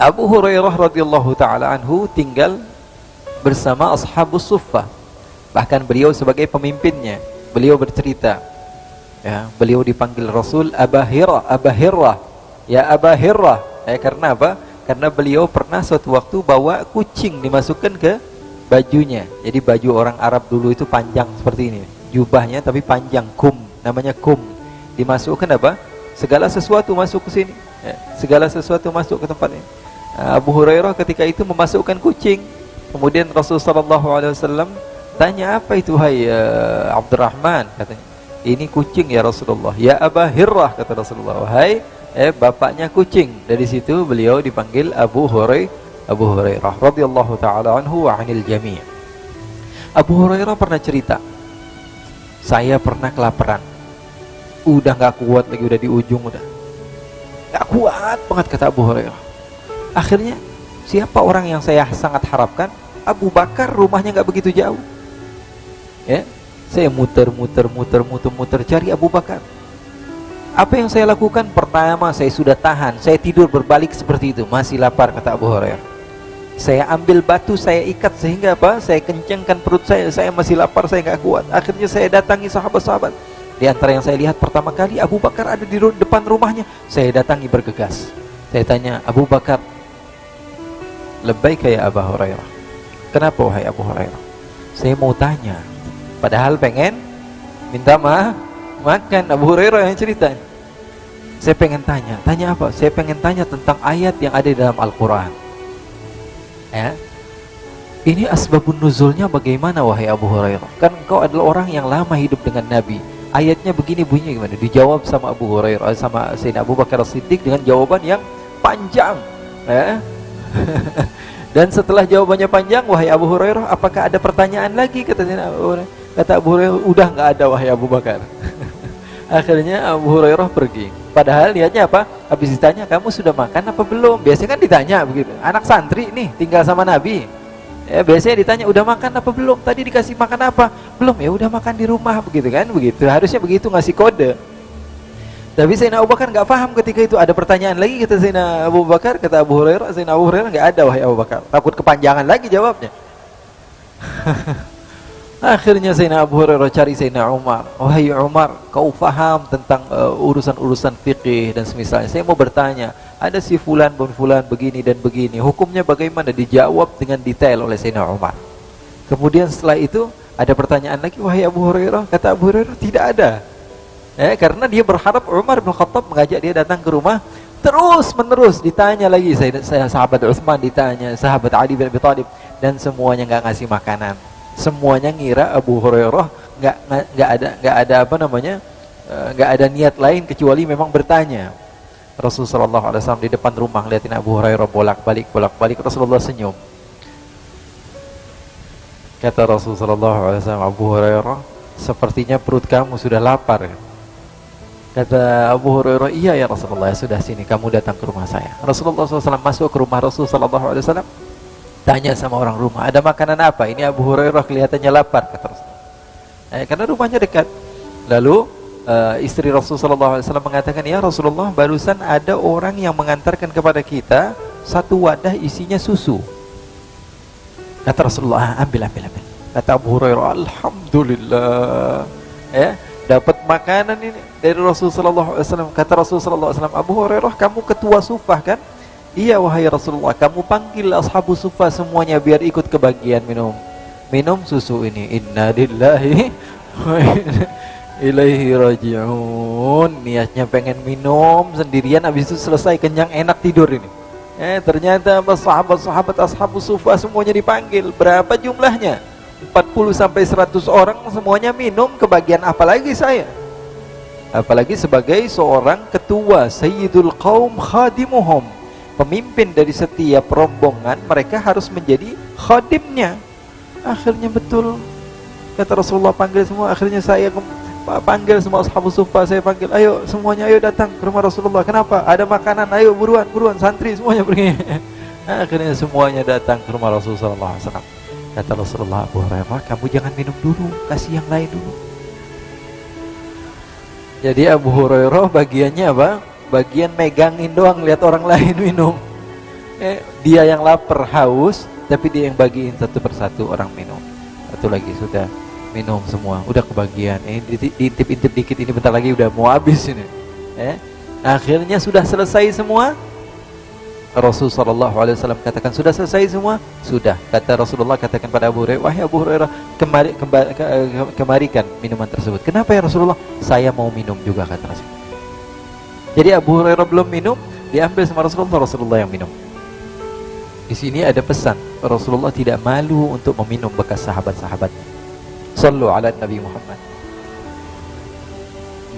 Abu Hurairah radhiyallahu taala anhu tinggal bersama ashabus suffah. Bahkan beliau sebagai pemimpinnya. Beliau bercerita, ya, beliau dipanggil Rasul Aba Hirrah, ya Aba Hirrah. Karena apa? Karena beliau pernah suatu waktu bawa kucing dimasukkan ke bajunya. Jadi baju orang Arab dulu itu panjang seperti ini, jubahnya tapi panjang, kum, namanya kum. Dimasukkan apa? Segala sesuatu masuk ke sini, ya, segala sesuatu masuk ke tempat ini. Abu Hurairah ketika itu memasukkan kucing. Kemudian Rasulullah sallallahu alaihi wasallam tanya, apa itu hai Abdurrahman? Katanya, ini kucing ya Rasulullah. Ya Aba Hirrah, kata Rasulullah, wahai bapaknya kucing. Dari situ beliau dipanggil Abu Hurairah radhiyallahu taala anhu wa 'anil jami'. Abu Hurairah pernah cerita, saya pernah kelaparan. Udah gak kuat lagi, udah di ujung, udah gak kuat banget, kata Abu Hurairah. Akhirnya siapa orang yang saya sangat harapkan? Abu Bakar, rumahnya gak begitu jauh. Ya, saya muter cari Abu Bakar. Apa yang saya lakukan? Pertama, saya sudah tahan, saya tidur berbalik seperti itu, masih lapar, kata Abu Hurairah. Saya ambil batu, saya ikat sehingga apa? Saya kencangkan perut saya masih lapar, saya gak kuat. Akhirnya saya datangi sahabat-sahabat. Di antara yang saya lihat pertama kali, Abu Bakar ada di depan rumahnya. Saya datangi bergegas. Saya tanya, Abu Bakar, labbaika ya Abu Hurairah. Kenapa wahai Abu Hurairah? Saya mau tanya. Padahal pengen minta makan. Abu Hurairah yang cerita. Saya pengen tanya. Tanya apa? Saya pengen tanya tentang ayat yang ada di dalam Al-Quran. Ya. Ini asbabun nuzulnya bagaimana wahai Abu Hurairah? Kan engkau adalah orang yang lama hidup dengan Nabi. Ayatnya begini bunyinya gimana? Dijawab sama Abu Hurairah, sama Sayyidina Abu Bakar As-Siddiq dengan jawaban yang panjang, ya. Dan setelah jawabannya panjang, wahai Abu Hurairah, apakah ada pertanyaan lagi? Kata Abu Hurairah, udah nggak ada wahai Abu Bakar. Akhirnya Abu Hurairah pergi. Padahal lihatnya apa? Habis ditanya, kamu sudah makan apa belum? Biasanya kan ditanya begitu. Anak santri nih tinggal sama Nabi. Ya, biasanya ditanya, udah makan apa belum? Tadi dikasih makan apa? Belum, ya udah makan di rumah, begitu kan? Begitu. Harusnya begitu, ngasih kode. Tapi Sayyidina Abu Bakar nggak paham ketika itu. Ada pertanyaan lagi, kata Sayyidina Abu Bakar, kata Abu Hurairah, Sayyidina Abu Hurairah, nggak ada wahai Abu Bakar. Takut kepanjangan lagi jawabnya. Akhirnya Sayyidina Abu Hurairah cari Sayyidina Umar. Wahai Umar, kau faham tentang urusan-urusan fikih dan semisalnya. Saya mau bertanya, ada si fulan begini dan begini, hukumnya bagaimana? Dijawab dengan detail oleh Sayyidina Umar. Kemudian setelah itu ada pertanyaan lagi, wahai Abu Hurairah. Kata Abu Hurairah, tidak ada. Karena dia berharap Umar bin Khattab mengajak dia datang ke rumah. Terus menerus ditanya lagi, saya sahabat Utsman ditanya, sahabat Ali bin Abi Thalib, dan semuanya nggak ngasih makanan. Semuanya ngira Abu Hurairah nggak ada apa namanya, nggak ada niat lain kecuali memang bertanya. Rasulullah SAW di depan rumah liatin Abu Hurairah bolak-balik. Rasulullah senyum. Kata Rasulullah SAW, Abu Hurairah, sepertinya perut kamu sudah lapar. Kata Abu Hurairah, iya ya Rasulullah, sudah, sini kamu datang ke rumah saya. Rasulullah SAW masuk ke rumah Rasulullah SAW, tanya sama orang rumah, ada makanan apa? Ini Abu Hurairah kelihatannya lapar, kata Rasulullah. Karena rumahnya dekat. Lalu istri Rasulullah SAW mengatakan, ya Rasulullah, barusan ada orang yang mengantarkan kepada kita satu wadah isinya susu. Kata Rasulullah, ambil. Kata Abu Hurairah, alhamdulillah, dapat makanan ini dari Rasulullah SAW. Kata Rasulullah SAW, Abu Hurairah, kamu ketua sufah kan? Iya wahai Rasulullah, kamu panggil ashabu sufah semuanya biar ikut kebagian minum susu ini. Inna lillahi wa inna ilaihi raji'un. Niatnya pengen minum sendirian, habis itu selesai kenyang enak tidur ini. Ternyata sahabat-sahabat ashabu sufah semuanya dipanggil. Berapa jumlahnya? 40 sampai 100 orang, semuanya minum. Kebagian apalagi saya? Apalagi sebagai seorang ketua, sayyidul qaum khadimuhum, pemimpin dari setiap rombongan, mereka harus menjadi khadimnya. Akhirnya betul kata Rasulullah, panggil semua. Akhirnya saya panggil semua ashabus suffah, saya panggil, ayo semuanya, ayo datang ke rumah Rasulullah. Kenapa? Ada makanan, ayo buruan santri semuanya pergi. Akhirnya semuanya datang ke rumah Rasulullah SAW. Kata Rasulullah, Abu Hurairah, kamu jangan minum dulu, kasih yang lain dulu. Jadi Abu Hurairah bagiannya apa? Bagian megangin doang, lihat orang lain minum. dia yang lapar haus, tapi dia yang bagiin satu persatu orang minum. Satu lagi sudah minum semua, udah kebagian. Diintip-intip dikit, ini bentar lagi udah mau habis ini. Akhirnya sudah selesai semua. Rasulullah SAW katakan, sudah selesai semua? Sudah. Kata Rasulullah, katakan pada Abu Hurairah, wahai Abu Hurairah, kemarikan minuman tersebut. Kenapa ya Rasulullah? Saya mau minum juga, kata Rasulullah. Jadi Abu Hurairah belum minum, diambil sama Rasulullah yang minum. Di sini ada pesan, Rasulullah tidak malu untuk meminum bekas sahabat-sahabatnya. Sallu ala Nabi Muhammad.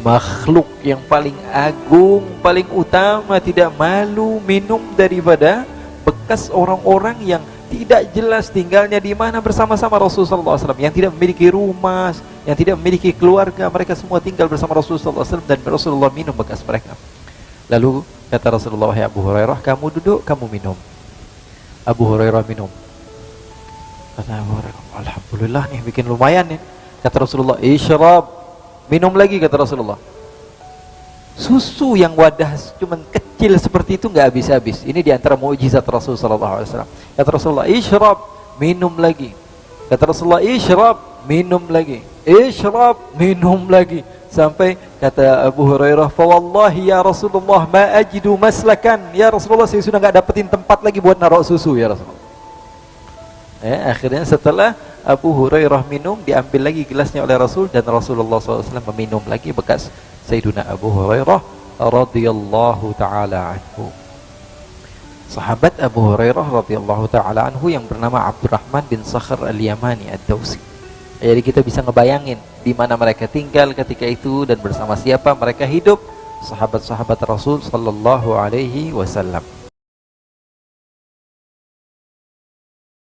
Makhluk yang paling agung, paling utama tidak malu minum daripada bekas orang-orang yang tidak jelas tinggalnya di mana bersama-sama Rasulullah SAW, yang tidak memiliki rumah, yang tidak memiliki keluarga, mereka semua tinggal bersama Rasulullah SAW dan Rasulullah minum bekas mereka. Lalu kata Rasulullah, "Ya Abu Hurairah, kamu duduk, kamu minum." Abu Hurairah minum. Kata Abu Hurairah, "Alhamdulillah nih, bikin lumayan nih." Kata Rasulullah, "Isyrab." Minum lagi, kata Rasulullah. Susu yang wadah cuman kecil seperti itu nggak habis-habis. Ini diantara mukjizat Rasulullah SAW. Kata Rasulullah, "Isyrab." Minum lagi. Kata Rasulullah, "Isyrab." Minum lagi. "Isyrab." Minum lagi. Sampai kata Abu Hurairah, "Fa wallahi ya Rasulullah ma ajidu maslakan." Ya Rasulullah, saya sudah nggak dapetin tempat lagi buat naruh susu ya Rasulullah. Akhirnya setelah Abu Hurairah minum, diambil lagi gelasnya oleh Rasul, dan Rasulullah SAW meminum lagi bekas Sayyiduna Abu Hurairah radhiyallahu taala anhu. Sahabat Abu Hurairah radhiyallahu taala anhu yang bernama Abdurrahman bin Sakhr al-Yamani ad-Dawsi. Jadi kita bisa ngebayangin di mana mereka tinggal ketika itu dan bersama siapa mereka hidup, sahabat-sahabat Rasul sallallahu alaihi wasallam.